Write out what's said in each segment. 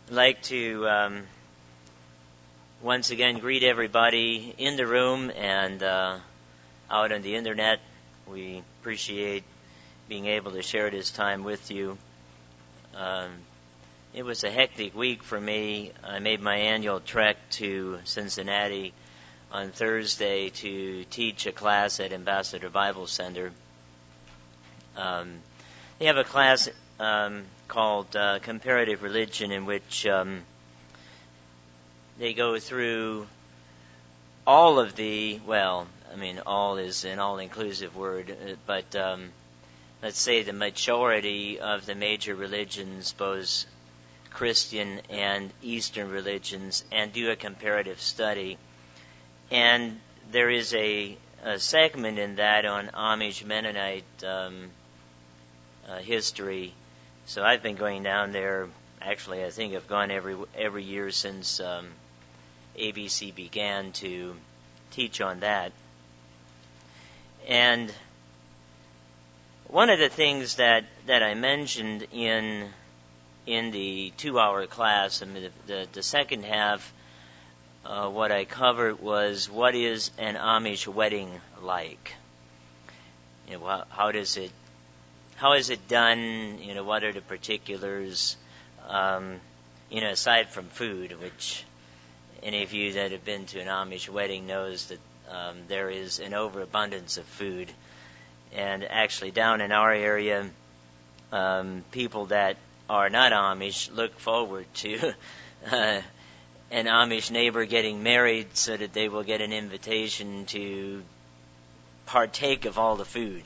I'd like to once again greet everybody in the room and out on the internet. We appreciate being able to share this time with you. It was a hectic week for me. I made my annual trek to Cincinnati on Thursday to teach a class at Ambassador Bible Center. They have a class called Comparative Religion, in which they go through all of the, all is an all-inclusive word, but let's say the majority of the major religions, both Christian and Eastern religions, and do a comparative study. And there is a segment in that on Amish Mennonite history. So I've been going down there. Actually, I think I've gone every year since ABC began to teach on that. And one of the things that I mentioned in the 2-hour class, the second half, what I covered was, what is an Amish wedding like? How is it done? What are the particulars? Aside from food, which any of you that have been to an Amish wedding knows that there is an overabundance of food. And actually down in our area, people that are not Amish look forward to an Amish neighbor getting married so that they will get an invitation to partake of all the food.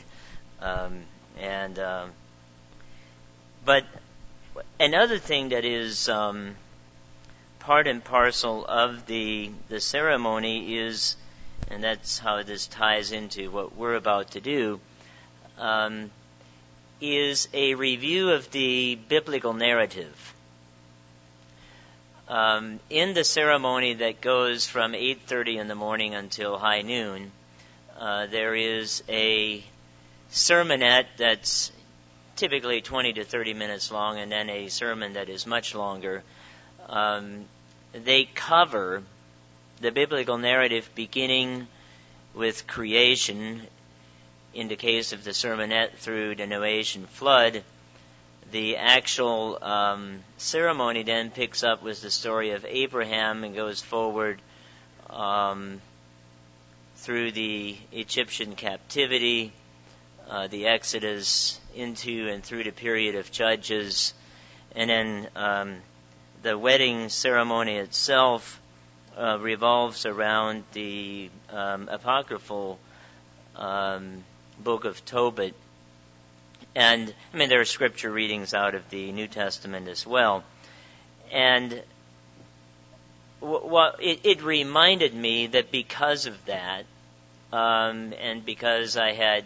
But another thing that is part and parcel of the ceremony is, and that's how this ties into what we're about to do, is a review of the biblical narrative. In the ceremony that goes from 8:30 in the morning until high noon, there is a sermonette that's typically 20 to 30 minutes long, and then a sermon that is much longer. They cover the biblical narrative beginning with creation, in the case of the sermonette, through the Noachian flood. The actual ceremony then picks up with the story of Abraham and goes forward through the Egyptian captivity, the Exodus, into and through the period of Judges, and then the wedding ceremony itself revolves around the apocryphal book of Tobit. And, there are scripture readings out of the New Testament as well. And it reminded me that because of that, and because I had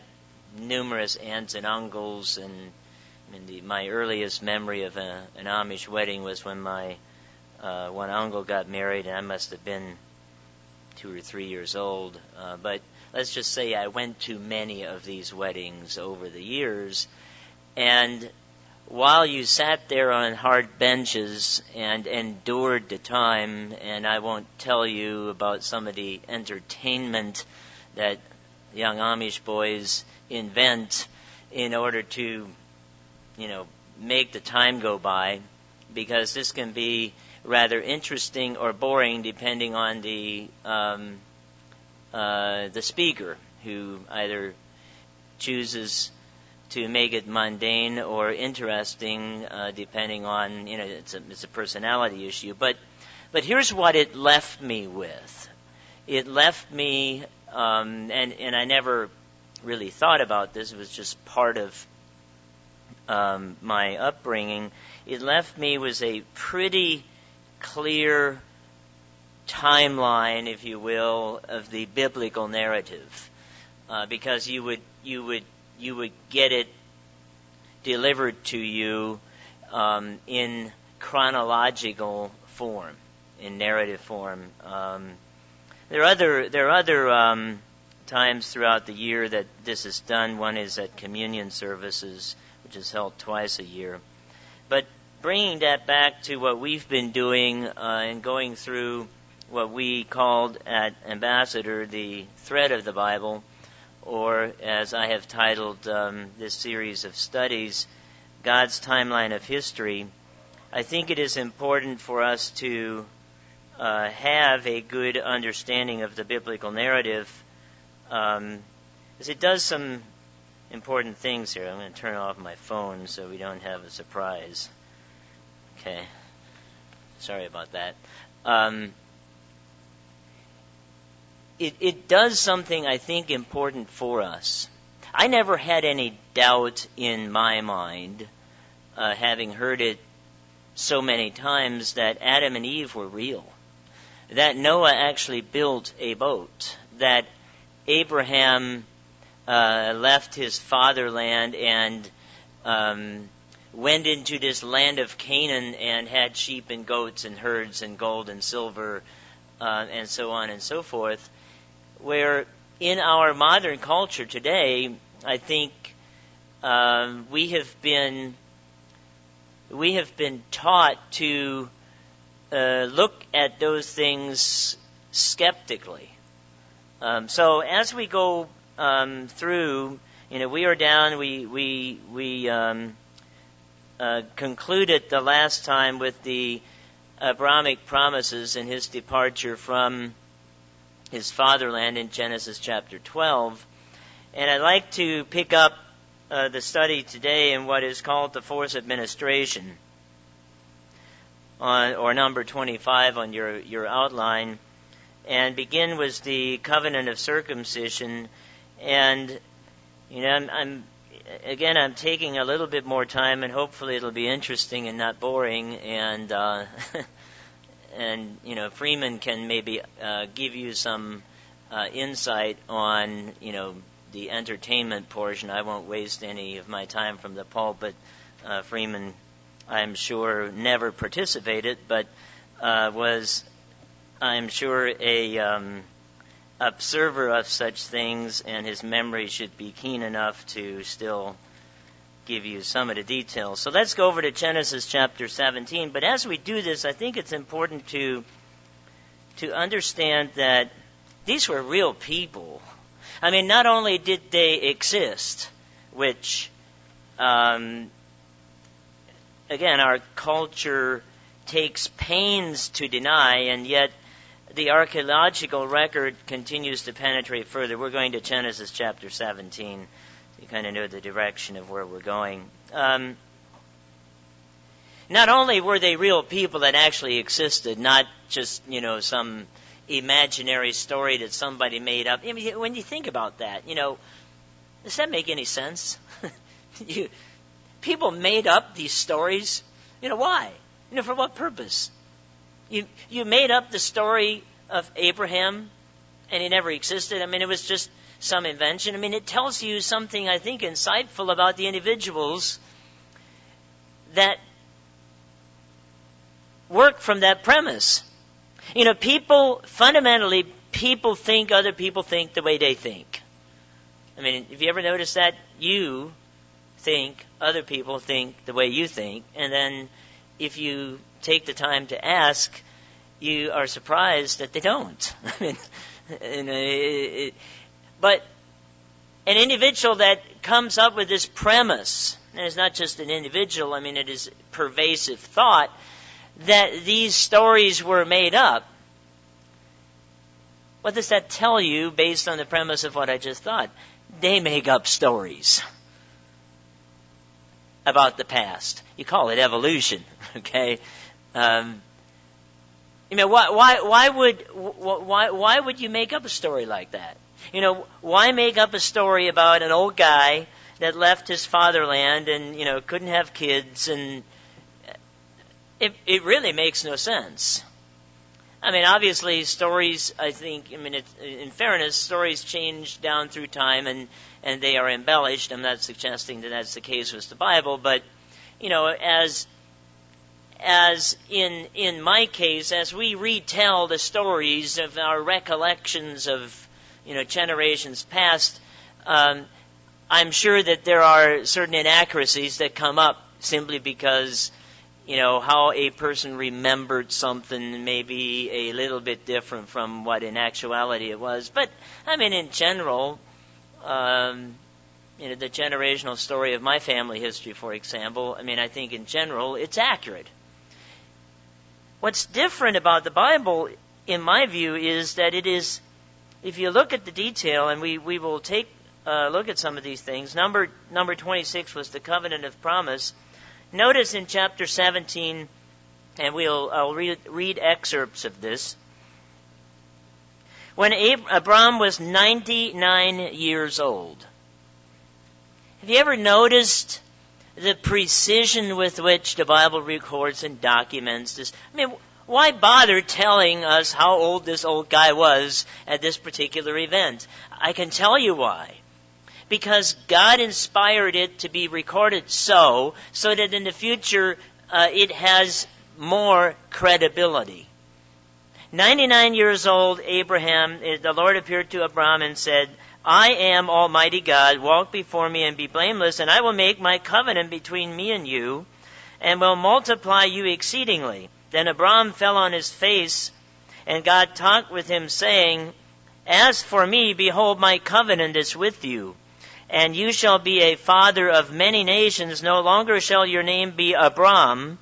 numerous aunts and uncles, and my earliest memory of an Amish wedding was when my one uncle got married, and I must have been 2 or 3 years old. But let's just say I went to many of these weddings over the years, and while you sat there on hard benches and endured the time, and I won't tell you about some of the entertainment that young Amish boys invent in order to, make the time go by, because this can be rather interesting or boring depending on the speaker, who either chooses to make it mundane or interesting, depending on, it's a personality issue. But here's what it left me with. It left me, and I never really thought about this. It was just part of my upbringing. It left me with a pretty clear timeline, if you will, of the biblical narrative, because you would get it delivered to you in chronological form, in narrative form. There are other times throughout the year that this is done. One is at communion services, which is held twice a year. But bringing that back to what we've been doing and going through what we called at Ambassador the thread of the Bible, or as I have titled this series of studies, God's Timeline of History, I think it is important for us to have a good understanding of the biblical narrative, as it does some important things here. I'm going to turn off my phone so we don't have a surprise. Okay. Sorry about that. It does something, I think, important for us. I never had any doubt in my mind, having heard it so many times, that Adam and Eve were real. That Noah actually built a boat. That Abraham left his fatherland and went into this land of Canaan and had sheep and goats and herds and gold and silver and so on and so forth. Where in our modern culture today, I think we have been taught to look at those things skeptically. So as we go through, we are down. We concluded the last time with the Abrahamic promises and his departure from his fatherland in Genesis chapter 12, and I'd like to pick up the study today in what is called the fourth administration, or number 25 on your outline, and begin with the covenant of circumcision. And I'm taking a little bit more time, and hopefully it'll be interesting and not boring. And and Freeman can maybe give you some insight on the entertainment portion. I won't waste any of my time from the pulpit. Freeman, I'm sure, never participated, but was, I'm sure, a observer of such things, and his memory should be keen enough to still give you some of the details. So let's go over to Genesis chapter 17. But as we do this, I think it's important to understand that these were real people. I mean, not only did they exist, which, again, our culture takes pains to deny, and yet the archaeological record continues to penetrate further. We're going to Genesis chapter 17. You kind of know the direction of where we're going. Not only were they real people that actually existed, not just, some imaginary story that somebody made up. I mean, when you think about that, does that make any sense? People made up these stories. Why? For what purpose? You made up the story of Abraham, and he never existed. I mean, it was just some invention. I mean, it tells you something, I think, insightful about the individuals that work from that premise. Fundamentally, people think other people think the way they think. I mean, have you ever noticed that? You think other people think the way you think, and then if you take the time to ask, you are surprised that they don't. I mean, but an individual that comes up with this premise, and it's not just an individual, I mean, it is pervasive thought, that these stories were made up. What does that tell you based on the premise of what I just thought? They make up stories about the past. You call it evolution, okay? Why would you make up a story like that? Why make up a story about an old guy that left his fatherland and couldn't have kids, and it really makes no sense. I mean, obviously, stories, I think, in fairness, stories change down through time and they are embellished. I'm not suggesting that that's the case with the Bible, but, as in my case, as we retell the stories of our recollections of, generations past, I'm sure that there are certain inaccuracies that come up simply because, how a person remembered something may be a little bit different from what in actuality it was. But, in general, the generational story of my family history, for example, I think in general it's accurate. What's different about the Bible, in my view, is that it is, if you look at the detail, and we will take a look at some of these things. Number 26 was the covenant of promise. Notice in chapter 17, and I'll read excerpts of this. When Abram was 99 years old. Have you ever noticed the precision with which the Bible records and documents this? Why bother telling us how old this old guy was at this particular event? I can tell you why. Because God inspired it to be recorded so that in the future it has more credibility. 99 years old, Abraham, the Lord appeared to Abram and said, I am Almighty God, walk before me and be blameless, and I will make my covenant between me and you, and will multiply you exceedingly. Then Abram fell on his face, and God talked with him, saying, As for me, behold, my covenant is with you, and you shall be a father of many nations. No longer shall your name be Abram,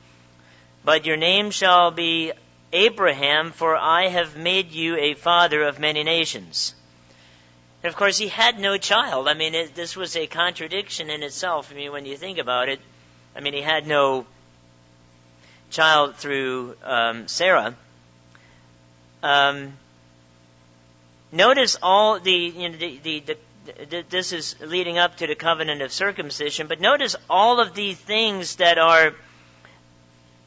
but your name shall be Abraham, for I have made you a father of many nations. And of course, he had no child. This was a contradiction in itself. When you think about it, he had no child through Sarah. Notice all this is leading up to the covenant of circumcision, but notice all of these things that are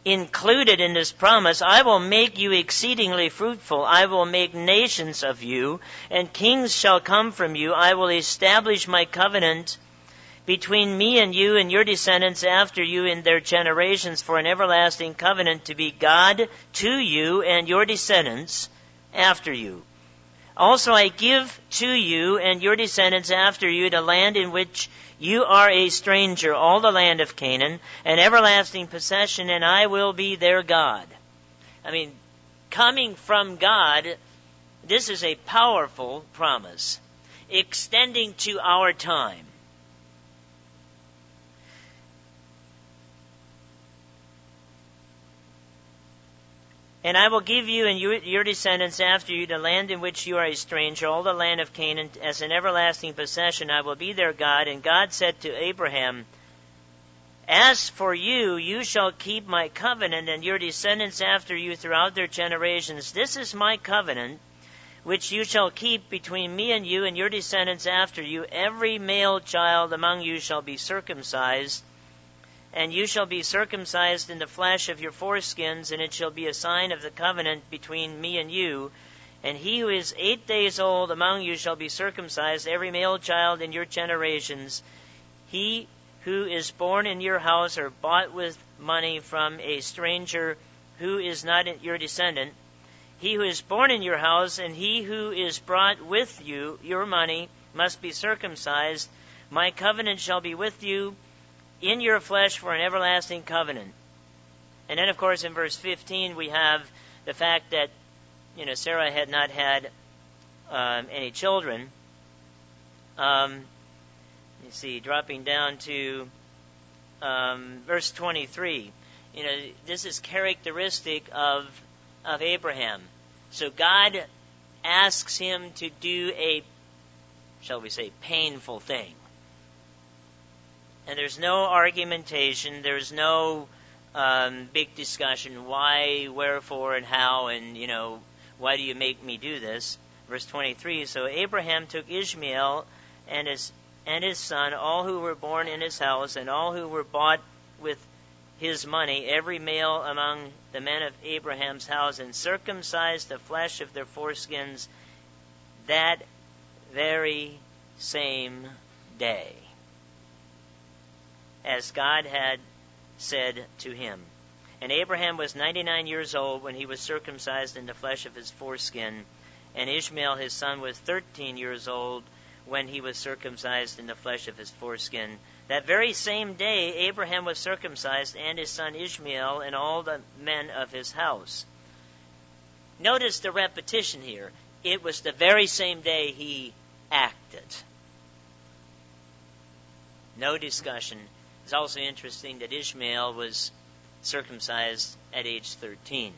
included in this promise. I will make you exceedingly fruitful. I will make nations of you, and kings shall come from you. I will establish my covenant between me and you and your descendants after you in their generations for an everlasting covenant to be God to you and your descendants after you. Also I give to you and your descendants after you the land in which you are a stranger, all the land of Canaan, an everlasting possession, and I will be their God. Coming from God, this is a powerful promise, extending to our time. And I will give you and your descendants after you the land in which you are a stranger, all the land of Canaan, as an everlasting possession. I will be their God. And God said to Abraham, As for you, you shall keep my covenant, and your descendants after you throughout their generations. This is my covenant, which you shall keep between me and you and your descendants after you. Every male child among you shall be circumcised, and you shall be circumcised in the flesh of your foreskins, and it shall be a sign of the covenant between me and you. And he who is 8 days old among you shall be circumcised, every male child in your generations. He who is born in your house or bought with money from a stranger who is not your descendant, he who is born in your house and he who is brought with you, your money, must be circumcised. My covenant shall be with you in your flesh for an everlasting covenant. And then, of course, in verse 15, we have the fact that, Sarah had not had any children. You see, dropping down to verse 23. This is characteristic of Abraham. So God asks him to do a, shall we say, painful thing. And there's no argumentation, there's no big discussion, why, wherefore, and how, and, why do you make me do this? Verse 23, so Abraham took Ishmael and his son, all who were born in his house, and all who were bought with his money, every male among the men of Abraham's house, and circumcised the flesh of their foreskins that very same day, as God had said to him. And Abraham was 99 years old when he was circumcised in the flesh of his foreskin, and Ishmael his son was 13 years old when he was circumcised in the flesh of his foreskin. That very same day Abraham was circumcised, and his son Ishmael, and all the men of his house. Notice the repetition here. It was the very same day he acted. No discussion. It's also interesting that Ishmael was circumcised at age 13,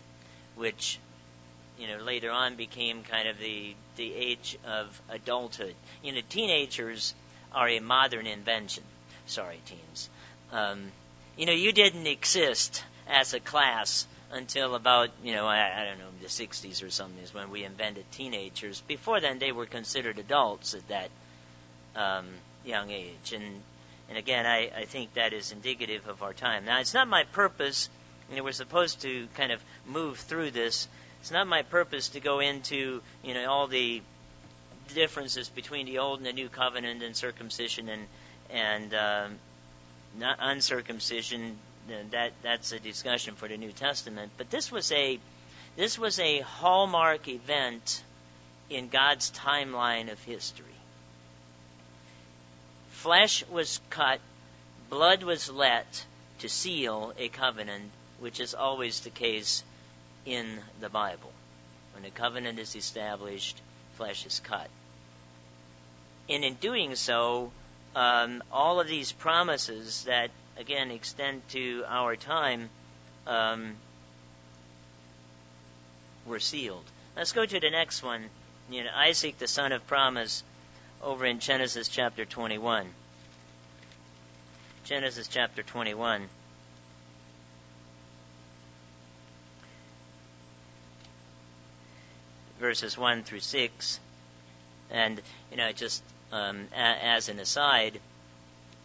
which later on became kind of the age of adulthood. Teenagers are a modern invention. Sorry, teens. You didn't exist as a class until about, I don't know, the 60s or something is when we invented teenagers. Before then, they were considered adults at that young age. And again, I think that is indicative of our time. Now, it's not my purpose, we're supposed to kind of move through this. It's not my purpose to go into, all the differences between the Old and the New Covenant and circumcision and not uncircumcision. That's a discussion for the New Testament. But this was a hallmark event in God's timeline of history. Flesh was cut, blood was let to seal a covenant, which is always the case in the Bible. When a covenant is established, flesh is cut. And in doing so, all of these promises that, again, extend to our time were sealed. Let's go to the next one. Isaac, the son of promise, over in Genesis chapter 21. Genesis chapter 21. Verses 1 through 6. And, just as an aside,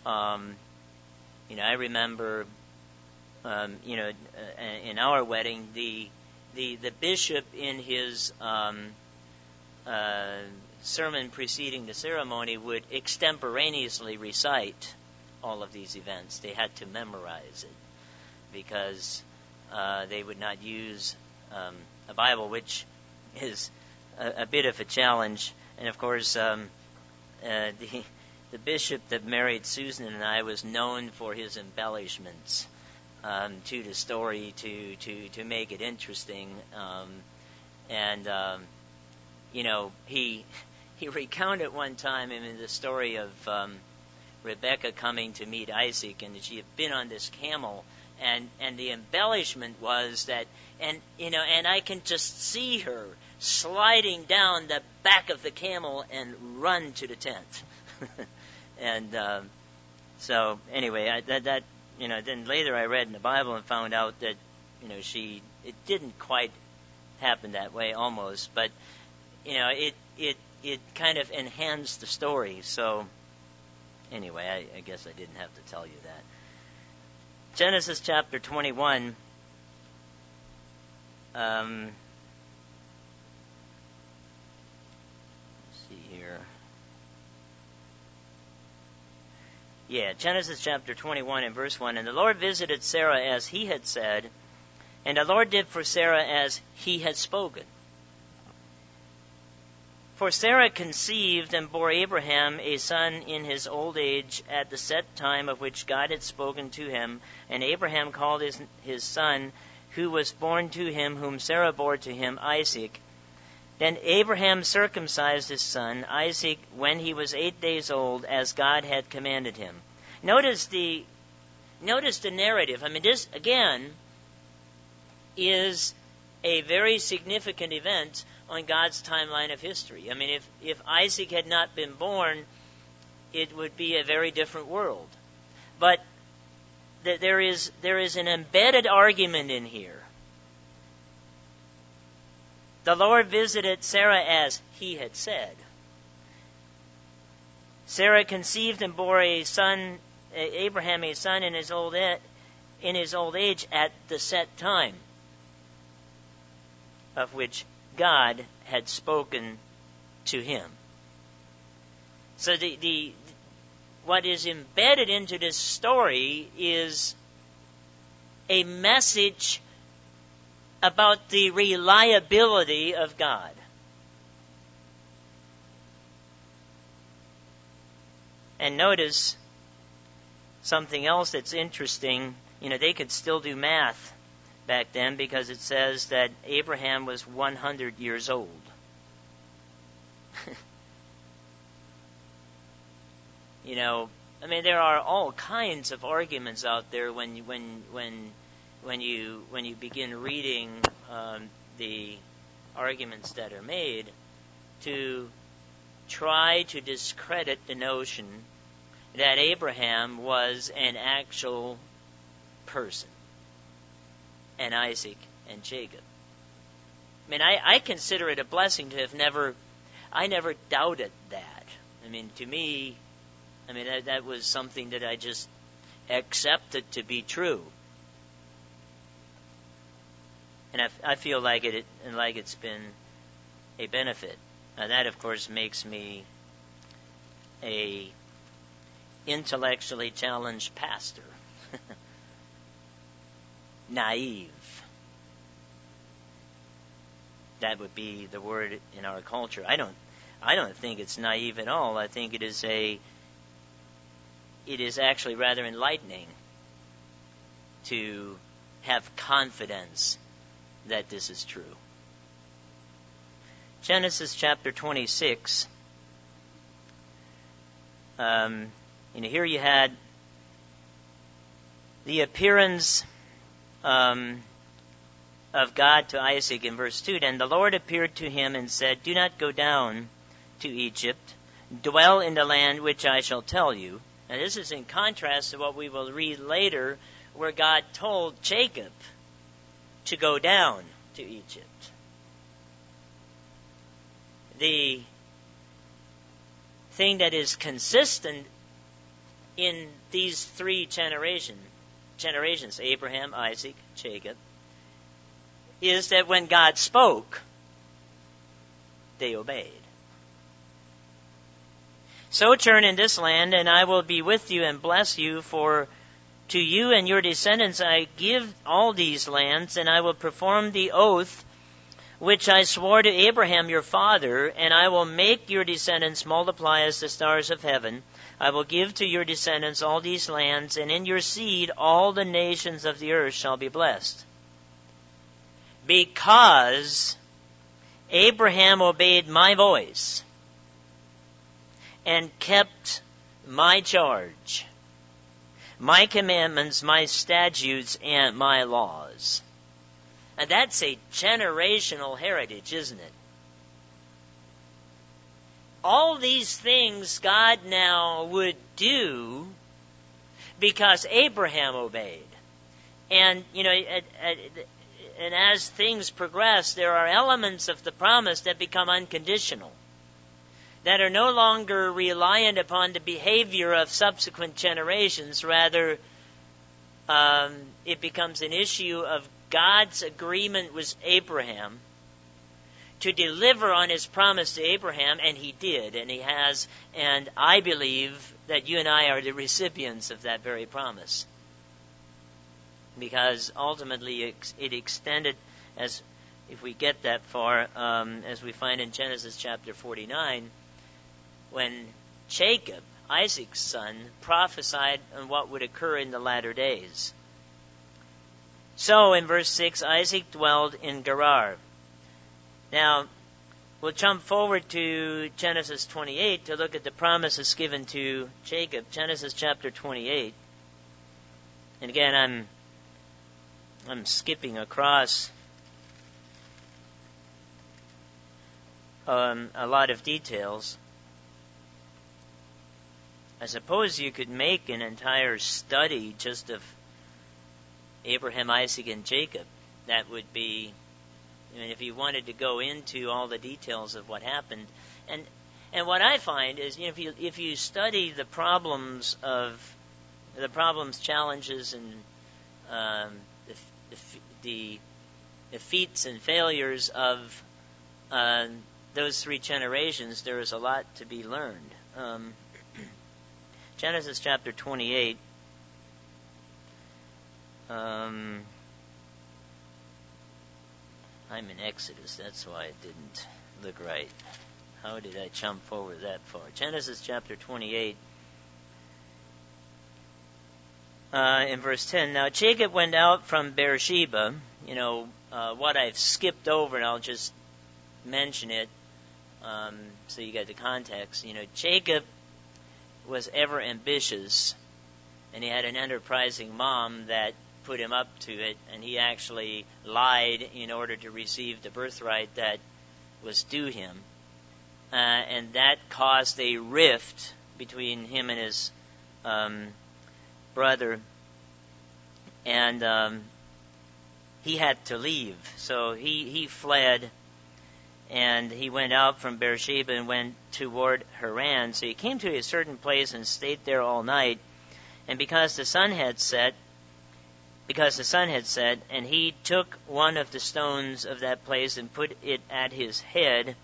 I remember, in our wedding, the bishop in his sermon preceding the ceremony would extemporaneously recite all of these events. They had to memorize it because they would not use a Bible, which is a bit of a challenge. And of course, the bishop that married Susan and I was known for his embellishments to the story to make it interesting. He recounted one time in the story of Rebecca coming to meet Isaac, and she had been on this camel, and the embellishment was that, and I can just see her sliding down the back of the camel and run to the tent. And so anyway, then later I read in the Bible and found out that it didn't quite happen that way, almost, but it kind of enhanced the story. So anyway, I guess I didn't have to tell you that. Genesis chapter 21. Let's see here. Yeah, Genesis chapter 21 and verse 1. And the Lord visited Sarah as he had said, and the Lord did for Sarah as he had spoken. For Sarah conceived and bore Abraham a son in his old age at the set time of which God had spoken to him. And Abraham called his son, who was born to him, whom Sarah bore to him, Isaac. Then Abraham circumcised his son, Isaac, when he was 8 days old, as God had commanded him. Notice the narrative. I mean, this, again, is a very significant event on God's timeline of history. I mean, if Isaac had not been born, it would be a very different world. But there is an embedded argument in here. The Lord visited Sarah as he had said. Sarah conceived and bore Abraham a son in his old age at the set time of which God had spoken to him. So what is embedded into this story is a message about the reliability of God. And notice something else that's interesting. They could still do math back then because it says that Abraham was 100 years old. There are all kinds of arguments out there when you begin reading the arguments that are made to try to discredit the notion that Abraham was an actual person, and Isaac and Jacob. I consider it a blessing to have never doubted that. To me, that was something that I just accepted to be true. And I feel like it's been a benefit. Now that, of course, makes me a intellectually challenged pastor. Naive. That would be the word in our culture. I don't think it's naive at all. I think it is actually rather enlightening to have confidence that this is true. Genesis chapter 26. Here you had the appearance of God to Isaac in verse 2. And the Lord appeared to him and said, "Do not go down to Egypt. Dwell in the land which I shall tell you." Now this is in contrast to what we will read later, where God told Jacob to go down to Egypt. The thing that is consistent in these three generations, Abraham, Isaac, Jacob, is that when God spoke, they obeyed. "Sojourn in this land, and I will be with you and bless you, for to you and your descendants I give all these lands, and I will perform the oath which I swore to Abraham your father, and I will make your descendants multiply as the stars of heaven. I will give to your descendants all these lands, and in your seed all the nations of the earth shall be blessed." Because Abraham obeyed my voice and kept my charge, my commandments, my statutes, and my laws. And that's a generational heritage, isn't it? All these things God now would do because Abraham obeyed. And, and as things progress, there are elements of the promise that become unconditional, that are no longer reliant upon the behavior of subsequent generations. Rather, it becomes an issue of God's agreement with Abraham to deliver on his promise to Abraham, and he did, and he has, and I believe that you and I are the recipients of that very promise. Because ultimately it extended, as if we get that far, as we find in Genesis chapter 49, when Jacob, Isaac's son, prophesied on what would occur in the latter days. So, in verse 6, Isaac dwelled in Gerar. Now, we'll jump forward to Genesis 28 to look at the promises given to Jacob. Genesis chapter 28. And again, I'm skipping across a lot of details. I suppose you could make an entire study just of Abraham, Isaac, and Jacob. That would be, if you wanted to go into all the details of what happened. And what I find is, if you study the problems, challenges, and the feats and failures of those three generations, there is a lot to be learned. Genesis chapter 28. I'm in Exodus, that's why it didn't look right. How did I jump forward that far? Genesis chapter 28. in verse 10. Now Jacob went out from Beersheba. What I've skipped over, and I'll just mention it so you get the context. Jacob was ever ambitious, and he had an enterprising mom that put him up to it, and he actually lied in order to receive the birthright that was due him. And that caused a rift between him and his brother, and he had to leave. So he fled, and he went out from Beersheba and went toward Haran. So he came to a certain place and stayed there all night. And because the sun had set, and he took one of the stones of that place and put it at his head,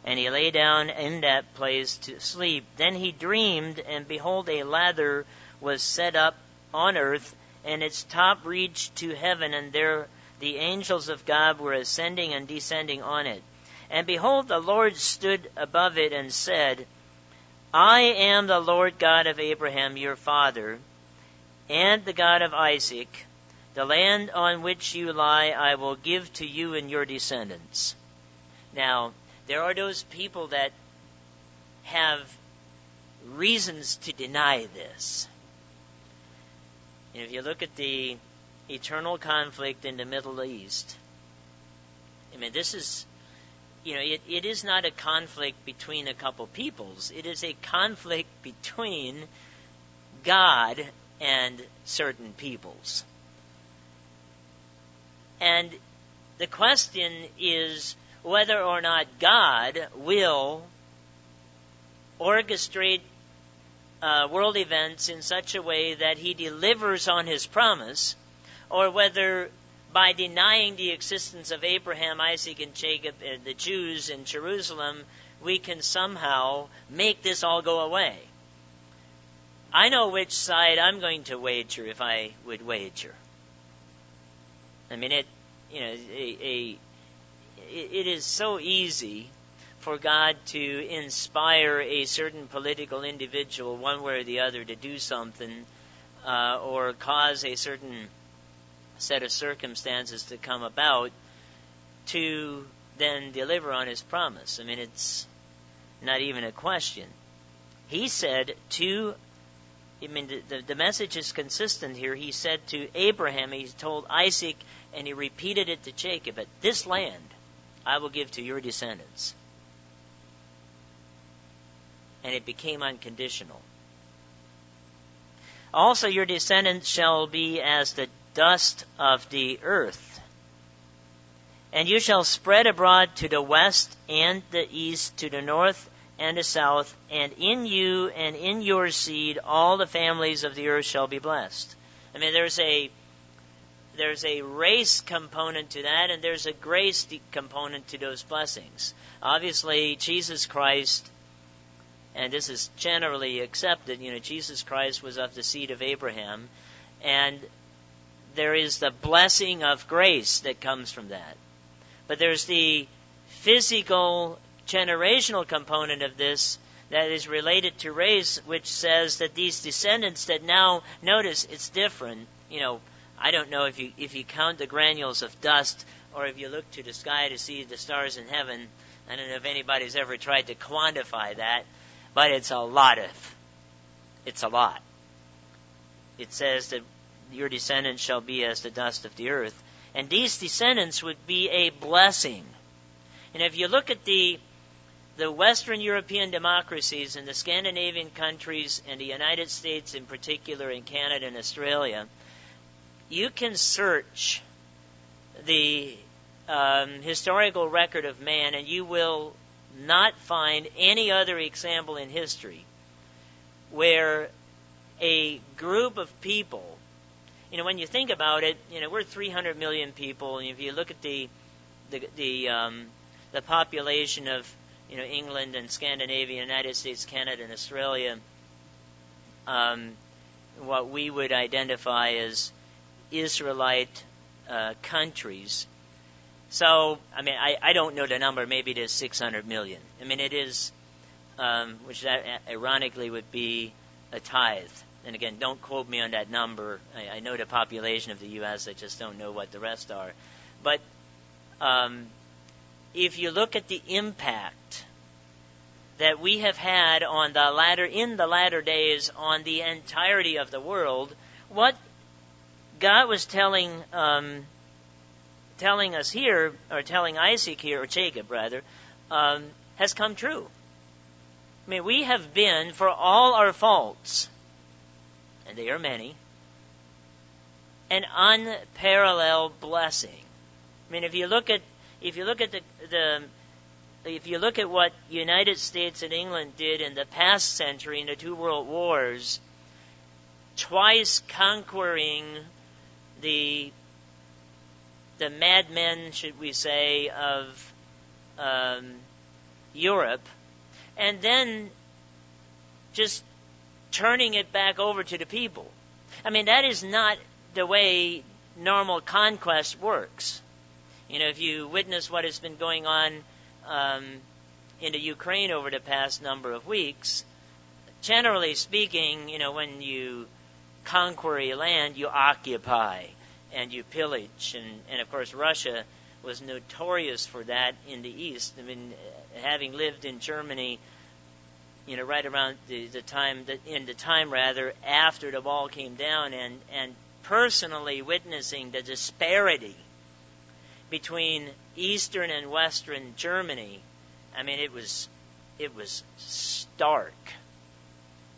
and he lay down in that place to sleep. Then he dreamed, and behold, a ladder was set up on earth, and its top reached to heaven, and there the angels of God were ascending and descending on it. And behold, the Lord stood above it and said, I am the Lord God of Abraham your father, and the God of Isaac. The land on which you lie I will give to you and your descendants. Now, there are those people that have reasons to deny this. And if you look at the eternal conflict in the Middle East, this is, it is not a conflict between a couple peoples. It is a conflict between God and certain peoples. And the question is whether or not God will orchestrate world events in such a way that he delivers on his promise, or whether by denying the existence of Abraham, Isaac, and Jacob, and the Jews in Jerusalem, we can somehow make this all go away. I know which side I'm going to wager if I would wager. It is so easy for God to inspire a certain political individual, one way or the other, to do something, or cause a certain set of circumstances to come about to then deliver on his promise. It's not even a question. He said the message is consistent here. He said to Abraham, he told Isaac, and he repeated it to Jacob, "At this land I will give to your descendants." And it became unconditional. Also, your descendants shall be as the dust of the earth, and you shall spread abroad to the west and the east, to the north and the south, and in you and in your seed all the families of the earth shall be blessed. There's a race component to that, and there's a grace component to those blessings. Obviously, Jesus Christ, and this is generally accepted, Jesus Christ was of the seed of Abraham, and there is the blessing of grace that comes from that. But there's the physical, generational component of this that is related to race, which says that these descendants that now, notice it's different. I don't know if you count the granules of dust, or if you look to the sky to see the stars in heaven. I don't know if anybody's ever tried to quantify that, but it's a lot. It says that your descendants shall be as the dust of the earth. And these descendants would be a blessing. And if you look at the Western European democracies and the Scandinavian countries and the United States in particular, and Canada and Australia, you can search the historical record of man, and you will not find any other example in history where a group of people, when you think about it, we're 300 million people, and if you look at the population of England and Scandinavia, United States, Canada, and Australia, what we would identify as Israelite countries. So, I don't know the number. Maybe it is 600 million. It is, which that ironically would be a tithe and again, don't quote me on that number. I know the population of the U.S. I just don't know what the rest are. But if you look at the impact that we have had in the latter days on the entirety of the world, what God was telling us here, or telling Isaac here, or Jacob rather, has come true. I mean, we have been, for all our faults, and they are many, an unparalleled blessing. I mean, if you look at what United States and England did in the past century in the two world wars, twice conquering the madmen, should we say, of Europe, and then just turning it back over to the people. I mean, that is not the way normal conquest works. You know, if you witness what has been going on in the Ukraine over the past number of weeks, generally speaking, you know, when you conquer a land, you occupy and you pillage. And of course, Russia was notorious for that in the East. I mean, having lived in Germany, you know, right around the time after the wall came down, and personally witnessing the disparity between Eastern and Western Germany, I mean, it was stark.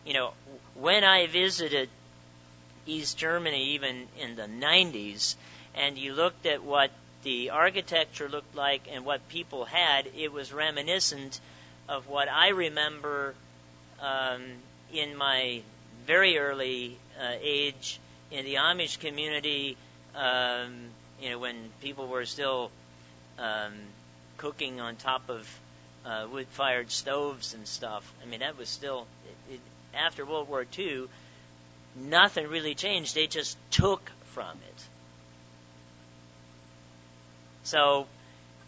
You know, when I visited East Germany, even in the 90s, and you looked at what the architecture looked like and what people had, it was reminiscent of what I remember in my very early age in the Amish community, you know, when people were still cooking on top of wood-fired stoves and stuff. I mean, that was still, after World War II, nothing really changed. They just took from it. So,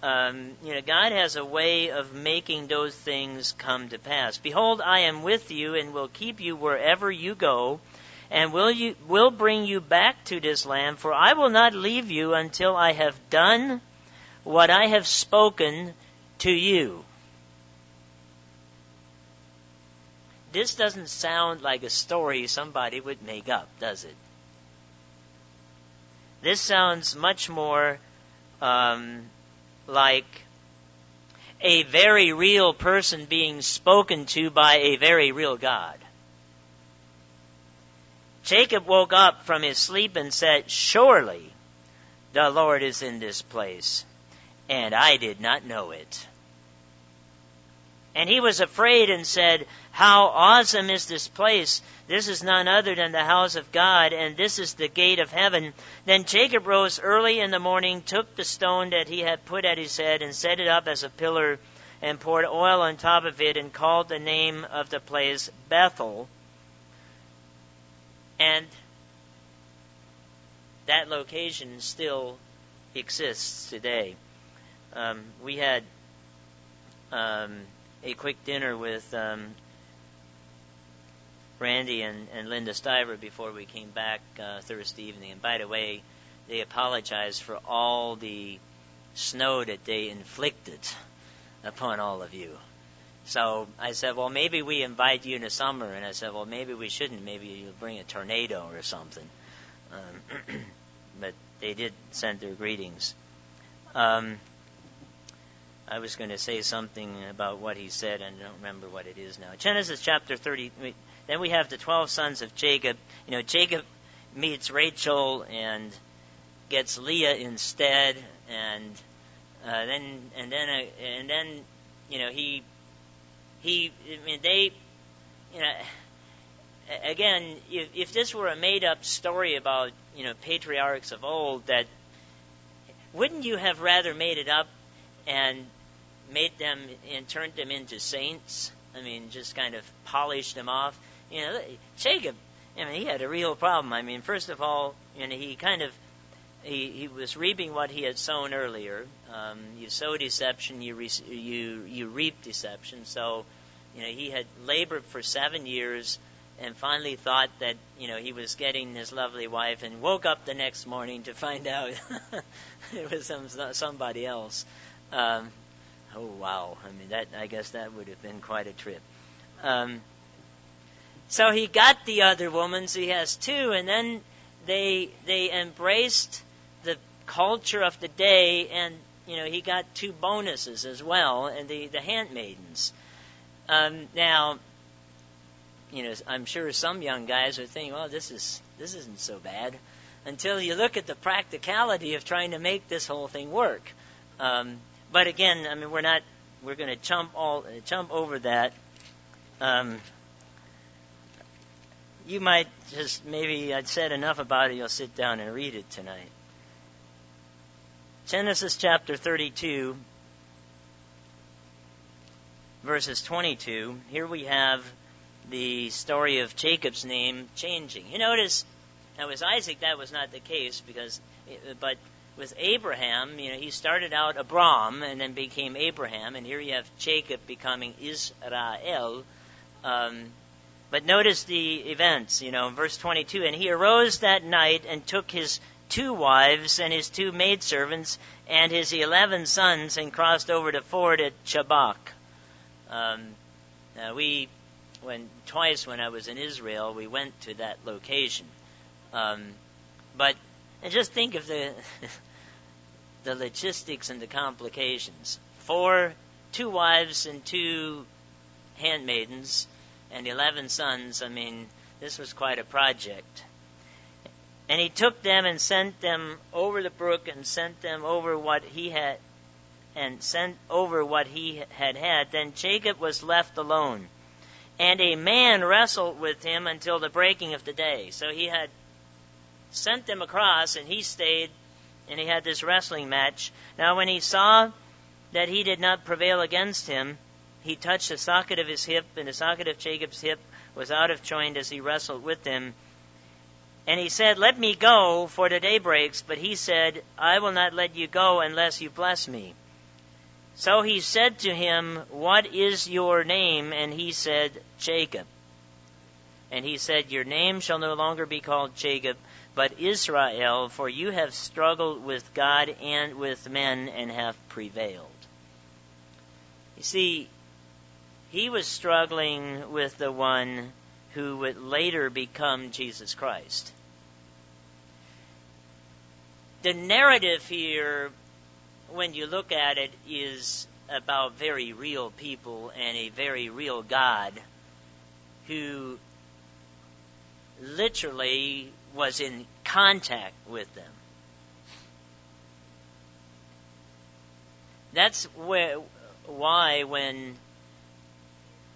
you know, God has a way of making those things come to pass. Behold, I am with you and will keep you wherever you go, and will bring you back to this land, for I will not leave you until I have done what I have spoken to you. This doesn't sound like a story somebody would make up, does it? This sounds much more like a very real person being spoken to by a very real God. Jacob woke up from his sleep and said, "Surely the Lord is in this place, and I did not know it." And he was afraid and said, "How awesome is this place! This is none other than the house of God, and this is the gate of heaven." Then Jacob rose early in the morning, took the stone that he had put at his head, and set it up as a pillar, and poured oil on top of it, and called the name of the place Bethel. And that location still exists today. We had a quick dinner with Randy and Linda Stiver before we came back Thursday evening. And by the way, they apologized for all the snow that they inflicted upon all of you. So I said, well, maybe we invite you in the summer. And I said, well, maybe we shouldn't. Maybe you'll bring a tornado or something. But they did send their greetings. I was going to say something about what he said, and I don't remember what it is now. Genesis chapter 30. Then we have the 12 sons of Jacob. You know, Jacob meets Rachel and gets Leah instead, and then you know they, you know, again, if this were a made-up story about, you know, patriarchs of old, that wouldn't you have rather made it up and made them and turned them into saints? I mean, just kind of polished them off. You know, Jacob, I mean, he had a real problem. I mean, first of all, you know, he was reaping what he had sown earlier. You sow deception, you reap deception. So, you know, he had labored for 7 years and finally thought that, he was getting his lovely wife, and woke up the next morning to find out it was somebody else. Oh, wow. I guess that would have been quite a trip. So he got the other woman, so he has two, and then they embraced the culture of the day, and he got two bonuses as well, and the handmaidens. Now, I'm sure some young guys are thinking, well, this isn't so bad, until you look at the practicality of trying to make this whole thing work. But again, we're going to jump over that. You might just, maybe I'd said enough about it, you'll sit down and read it tonight. Genesis chapter 32, verses 22. Here we have the story of Jacob's name changing. You notice, now with Isaac that was not the case, but with Abraham, he started out Abram and then became Abraham, and here you have Jacob becoming Israel. But notice the events, verse 22. And he arose that night and took his 2 wives and his 2 maidservants and his 11 sons and crossed over the ford at Jabbok. Twice when I was in Israel, we went to that location. But just think of the the logistics and the complications. 2 wives and 2 handmaidens and 11 sons. This was quite a project. And he took them and sent them over the brook and sent them over what he had had. Then Jacob was left alone. And a man wrestled with him until the breaking of the day. So he had sent them across, and he stayed, and he had this wrestling match. Now when he saw that he did not prevail against him, he touched the socket of his hip, and the socket of Jacob's hip was out of joint as he wrestled with him. And he said, "Let me go, for the day breaks." But he said, "I will not let you go unless you bless me." So he said to him, "What is your name?" And he said, "Jacob." And he said, "Your name shall no longer be called Jacob, but Israel, for you have struggled with God and with men and have prevailed." You see, he was struggling with the one who would later become Jesus Christ. The narrative here, when you look at it, is about very real people and a very real God who literally was in contact with them. That's why when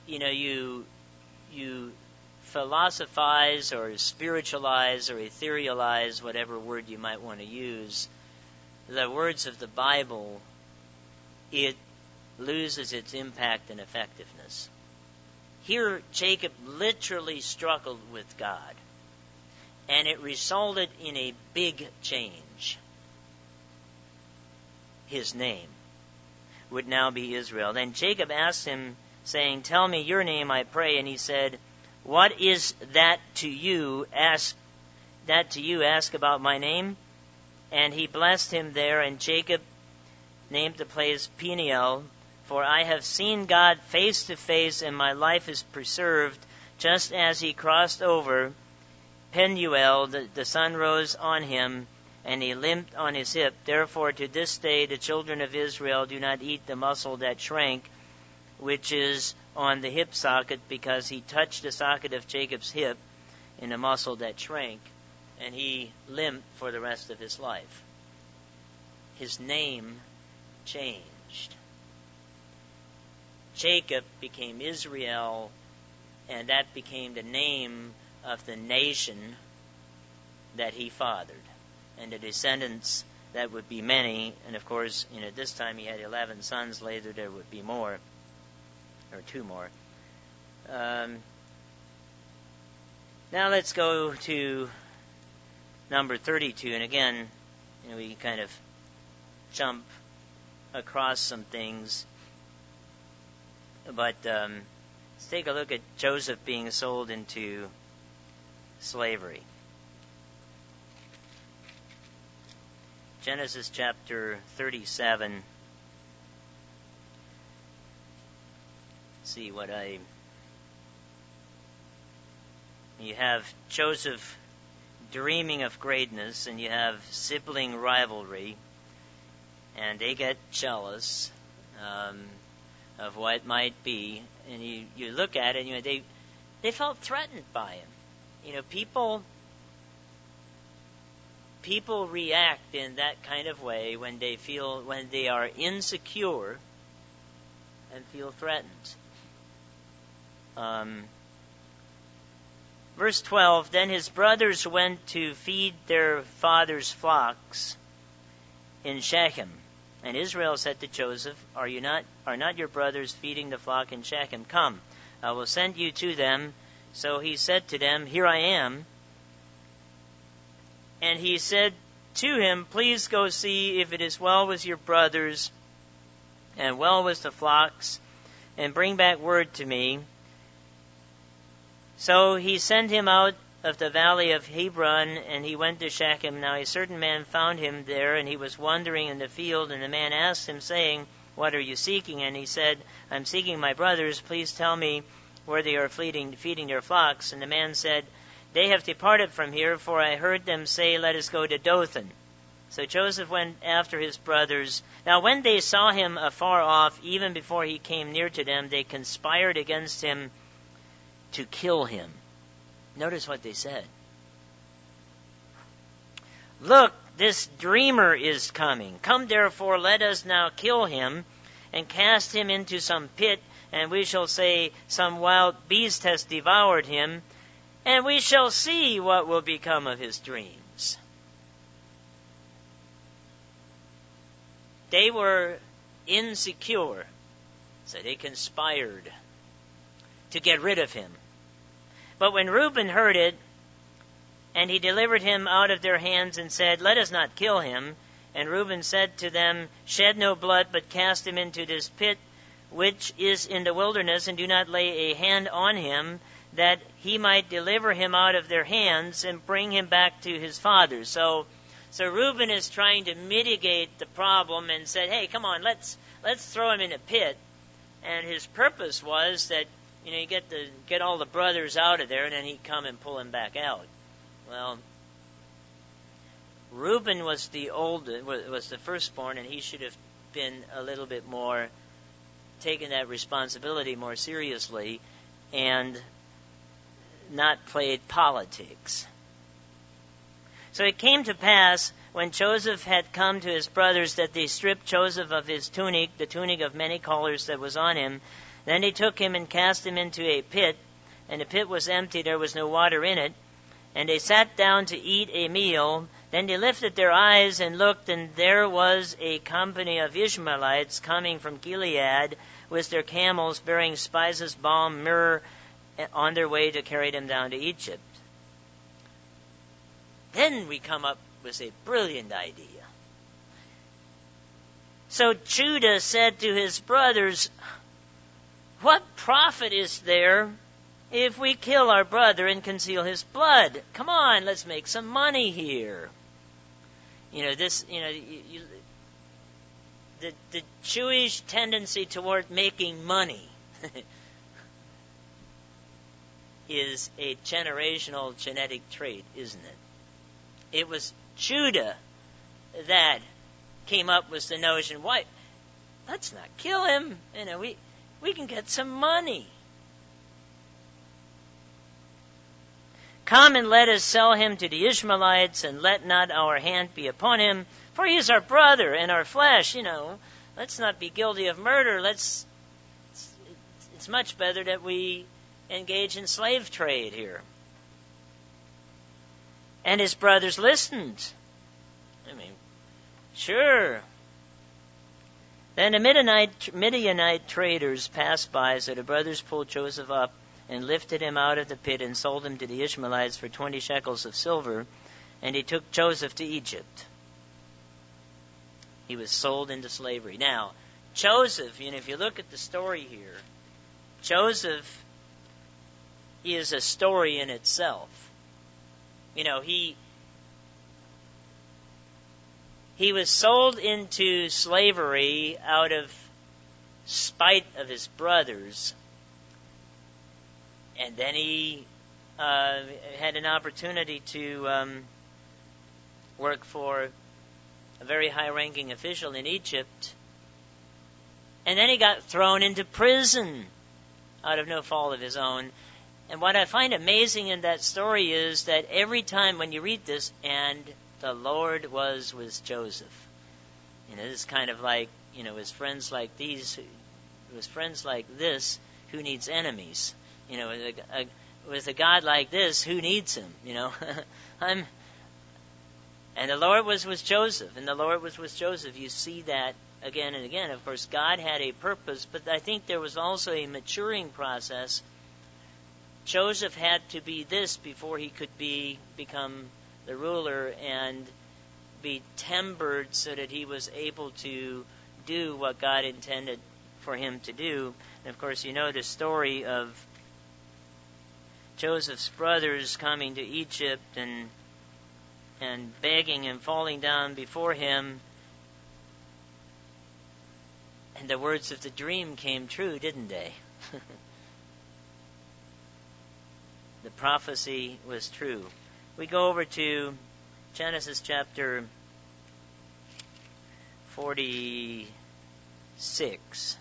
you philosophize or spiritualize or etherealize, whatever word you might want to use, the words of the Bible, it loses its impact and effectiveness. Here, Jacob literally struggled with God, and it resulted in a big change. His name would now be Israel. Then Jacob asked him, saying, "Tell me your name, I pray." And he said, "What is that to you? Ask about my name." And he blessed him there, and Jacob named the place Peniel, for I have seen God face to face, and my life is preserved. Just as he crossed over Penuel, the sun rose on him, and he limped on his hip. Therefore to this day the children of Israel do not eat the muscle that shrank, which is on the hip socket, because he touched the socket of Jacob's hip in the muscle that shrank, and he limped for the rest of his life. His name changed. Jacob became Israel, and that became the name of the nation that he fathered. And the descendants, that would be many, and of course, this time he had 11 sons, later there would be more, or 2 more. Now let's go to number 32, and again, we kind of jump across some things, but Let's take a look at Joseph being sold into slavery. Genesis chapter 37. See what you have Joseph dreaming of greatness, and you have sibling rivalry, and they get jealous of what might be, and you look at it, and they felt threatened by him. People react in that kind of way when they are insecure and feel threatened. Verse 12, then his brothers went to feed their father's flocks in Shechem. And Israel said to Joseph, are not your brothers feeding the flock in Shechem? Come, I will send you to them. So he said to them, here I am. And he said to him, please go see if it is well with your brothers and well with the flocks, and bring back word to me. So he sent him out of the valley of Hebron, and he went to Shechem. Now a certain man found him there, and he was wandering in the field, and the man asked him, saying, what are you seeking? And he said, I'm seeking my brothers. Please tell me where they are feeding their flocks. And the man said, they have departed from here, for I heard them say, let us go to Dothan. So Joseph went after his brothers. Now when they saw him afar off, even before he came near to them, they conspired against him to kill him. Notice what they said. Look, this dreamer is coming. Come therefore, let us now kill him and cast him into some pit, and we shall say, some wild beast has devoured him, and we shall see what will become of his dreams. They were insecure, so they conspired to get rid of him. But when Reuben heard it, and he delivered him out of their hands and said, let us not kill him. And Reuben said to them, shed no blood, but cast him into this pit which is in the wilderness, and do not lay a hand on him, that he might deliver him out of their hands and bring him back to his father. So Reuben is trying to mitigate the problem and said, hey, come on, let's throw him in a pit. And his purpose was that, you get all the brothers out of there, and then he'd come and pull him back out. Well, Reuben was the firstborn, and he should have been a little bit more, taken that responsibility more seriously, and not played politics. So it came to pass, when Joseph had come to his brothers, that they stripped Joseph of his tunic, the tunic of many colors that was on him. Then they took him and cast him into a pit, and the pit was empty, there was no water in it. And they sat down to eat a meal. Then they lifted their eyes and looked, and there was a company of Ishmaelites coming from Gilead with their camels, bearing spices, balm, myrrh, on their way to carry them down to Egypt. Then we come up with a brilliant idea. So Judah said to his brothers, what profit is there if we kill our brother and conceal his blood? Come on, let's make some money here. The Jewish tendency toward making money is a generational genetic trait, isn't it? It was Judah that came up with the notion, why, let's not kill him. We can get some money. Come and let us sell him to the Ishmaelites, and let not our hand be upon him, for he is our brother and our flesh. Let's not be guilty of murder. It's much better that we engage in slave trade here. And his brothers listened. Sure. Then the Midianite traders passed by, so the brothers pulled Joseph up and lifted him out of the pit and sold him to the Ishmaelites for 20 shekels of silver, and he took Joseph to Egypt. He was sold into slavery. Now, Joseph, if you look at the story here, Joseph is a story in itself. He was sold into slavery out of spite of his brothers, and then he had an opportunity to work for a very high-ranking official in Egypt, and then he got thrown into prison out of no fault of his own. And what I find amazing in that story is that every time when you read this, and the Lord was with Joseph, this is kind of like, with friends like these, with friends like this, who needs enemies? With a God like this, who needs him? And the Lord was with Joseph, and the Lord was with Joseph. You see that again and again. Of course, God had a purpose, but I think there was also a maturing process. Joseph had to be this before he could become the ruler and be tempered so that he was able to do what God intended for him to do. And of course, the story of Joseph's brothers coming to Egypt and begging and falling down before him. And the words of the dream came true, didn't they? The prophecy was true. We go over to Genesis chapter 46.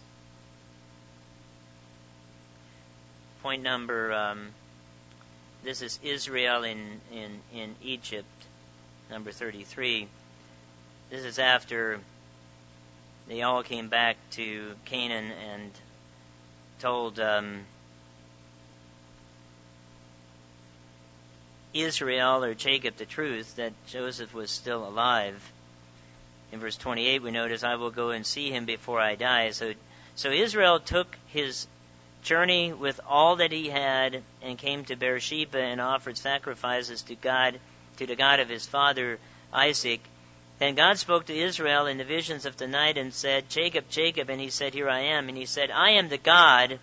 Point number, this is Israel in Egypt, number 33. This is after they all came back to Canaan and told Israel or Jacob the truth that Joseph was still alive. In verse 28 we notice, I will go and see him before I die. So Israel took his journey with all that he had and came to Beersheba and offered sacrifices to the God of his father Isaac. Then God spoke to Israel in the visions of the night and said, Jacob, Jacob. And he said, Here I am. And he said, I am the God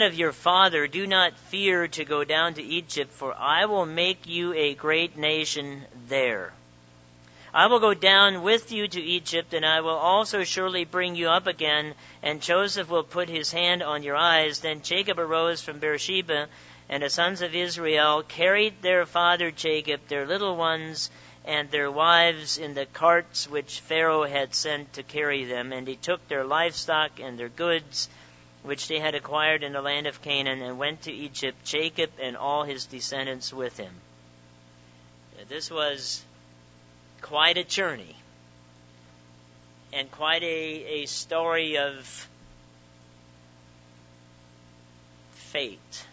of your father. Do not fear to go down to Egypt, for I will make you a great nation there. I will go down with you to Egypt, and I will also surely bring you up again, and Joseph will put his hand on your eyes. Then Jacob arose from Beersheba, and the sons of Israel carried their father Jacob, their little ones, and their wives in the carts which Pharaoh had sent to carry them. And he took their livestock and their goods, which they had acquired in the land of Canaan, and went to Egypt, Jacob and all his descendants with him. This was quite a journey, and quite a story of fate.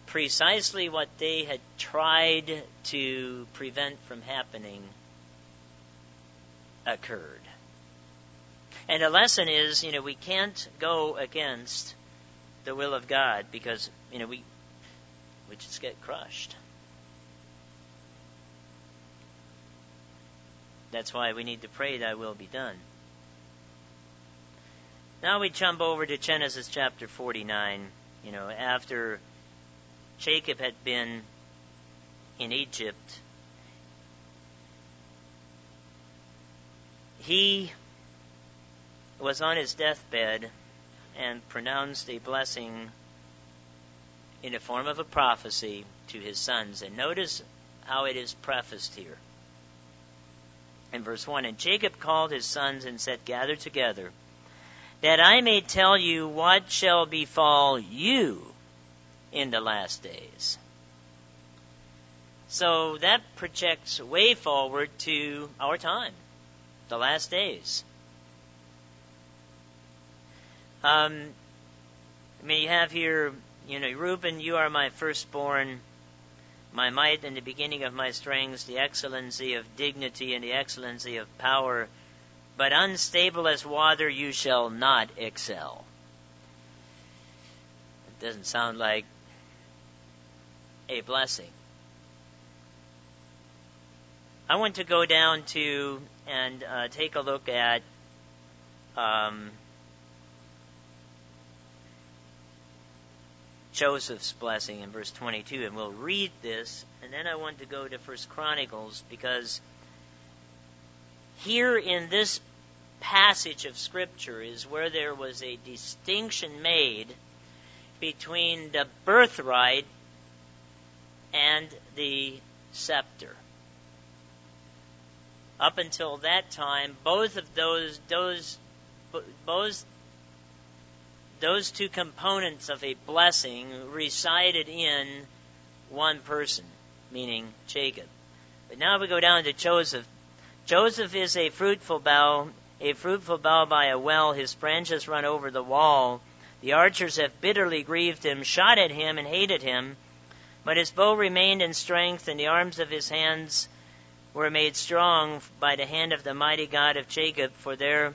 Precisely what they had tried to prevent from happening occurred. And the lesson is, we can't go against the will of God, because, we just get crushed. That's why we need to pray, thy will be done. Now we jump over to Genesis chapter 49. After Jacob had been in Egypt, he was on his deathbed and pronounced a blessing in the form of a prophecy to his sons. And notice how it is prefaced here. In verse 1, and Jacob called his sons and said, Gather together, that I may tell you what shall befall you in the last days. So that projects way forward to our time, the last days. You have here, Reuben, you are my firstborn, my might and the beginning of my strength, the excellency of dignity and the excellency of power, but unstable as water you shall not excel. It doesn't sound like a blessing. I want to go down to and take a look at Joseph's blessing in verse 22. And we'll read this, and then I want to go to 1 Chronicles, because here in this passage of Scripture is where there was a distinction made between the birthright and the scepter. Up until that time, both of those two components of a blessing resided in one person, meaning Jacob. But now we go down to Joseph. Joseph is a fruitful bough by a well. His branches run over the wall. The archers have bitterly grieved him, shot at him, and hated him. But his bow remained in strength, and the arms of his hands were made strong by the hand of the mighty God of Jacob. For there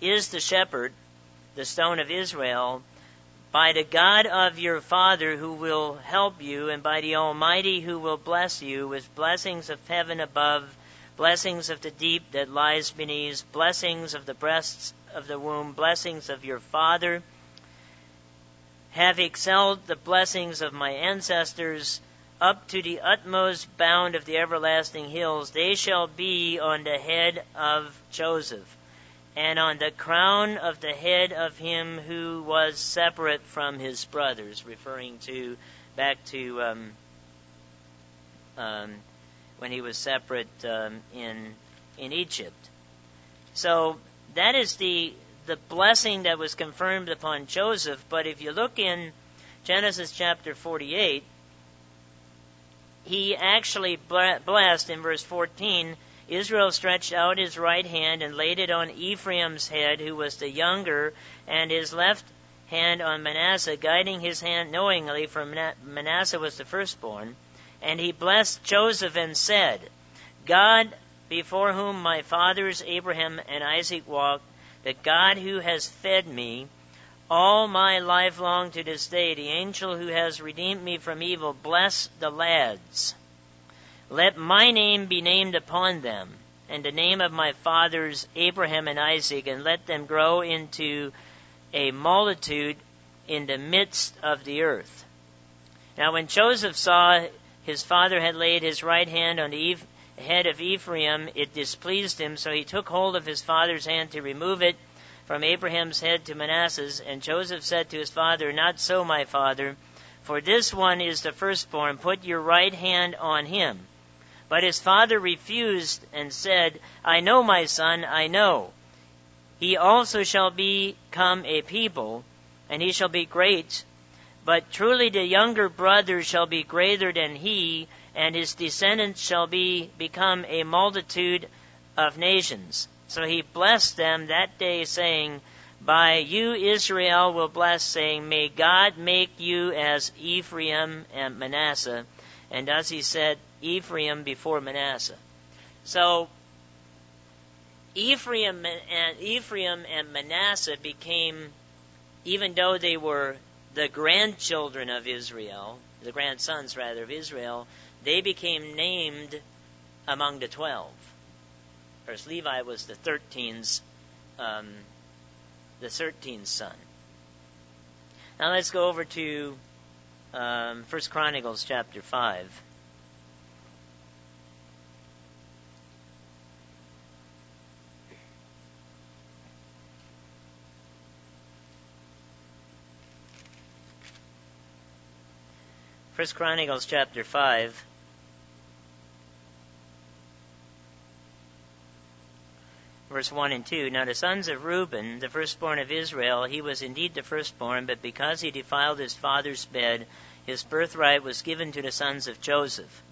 is the shepherd, the stone of Israel, by the God of your father who will help you, and by the Almighty who will bless you with blessings of heaven above, blessings of the deep that lies beneath, blessings of the breasts of the womb, blessings of your father, have excelled the blessings of my ancestors up to the utmost bound of the everlasting hills. They shall be on the head of Joseph, and on the crown of the head of him who was separate from his brothers, referring to back to when he was separate in Egypt. So that is the blessing that was confirmed upon Joseph. But if you look in Genesis chapter 48, he actually blessed in verse 14, Israel stretched out his right hand and laid it on Ephraim's head, who was the younger, and his left hand on Manasseh, guiding his hand knowingly, for Manasseh was the firstborn. And he blessed Joseph and said, God, before whom my fathers Abraham and Isaac walked, the God who has fed me all my life long to this day, the angel who has redeemed me from evil, bless the lads. Let my name be named upon them, and the name of my fathers Abraham and Isaac, and let them grow into a multitude in the midst of the earth. Now when Joseph saw his father had laid his right hand on the head of Ephraim, it displeased him, so he took hold of his father's hand to remove it from Abraham's head to Manasseh's. And Joseph said to his father, Not so, my father, for this one is the firstborn. Put your right hand on him. But his father refused and said, I know, my son, I know. He also shall become a people, and he shall be great. But truly the younger brother shall be greater than he, and his descendants shall become a multitude of nations. So he blessed them that day, saying, By you Israel will bless, saying, May God make you as Ephraim and Manasseh. And thus he said, Ephraim before Manasseh. So Ephraim and Manasseh became, even though they were the grandchildren of Israel, the grandsons rather of Israel, they became named among the 12. Of course, Levi was the 13th son. Now let's go over to 1 Chronicles chapter 5. First Chronicles chapter 5. Verse 1 and 2, Now the sons of Reuben, the firstborn of Israel, he was indeed the firstborn, but because he defiled his father's bed, his birthright was given to the sons of Joseph,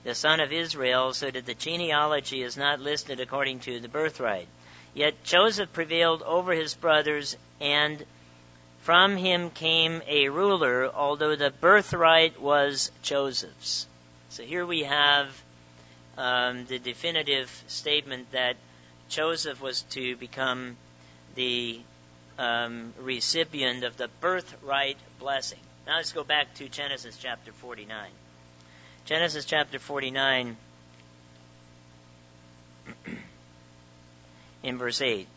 the son of Israel, so that the genealogy is not listed according to the birthright. Yet Joseph prevailed over his brothers, and from him came a ruler, although the birthright was Joseph's. So here we have the definitive statement that Joseph was to become the recipient of the birthright blessing. Now let's go back to Genesis chapter 49. Genesis chapter 49 in verse 8.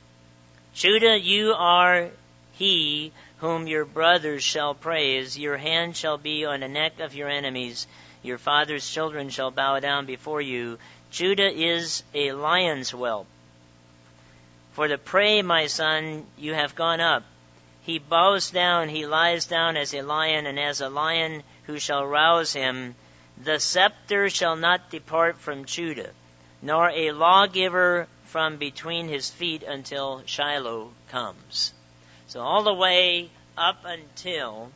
Judah, you are he whom your brothers shall praise. Your hand shall be on the neck of your enemies. Your father's children shall bow down before you. Judah is a lion's whelp. For the prey, my son, you have gone up. He bows down, he lies down as a lion, and as a lion who shall rouse him. The scepter shall not depart from Judah, nor a lawgiver from between his feet until Shiloh comes. So all the way up until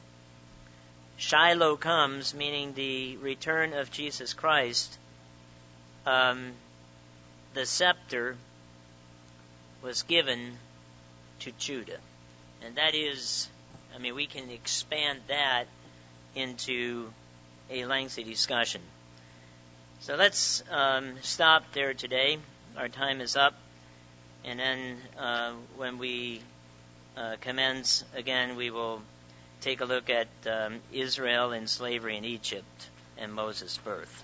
Shiloh comes, meaning the return of Jesus Christ, the scepter was given to Judah. And that is, we can expand that into a lengthy discussion. So let's stop there today. Our time is up. And then when we commence again, we will take a look at Israel and slavery in Egypt and Moses' birth.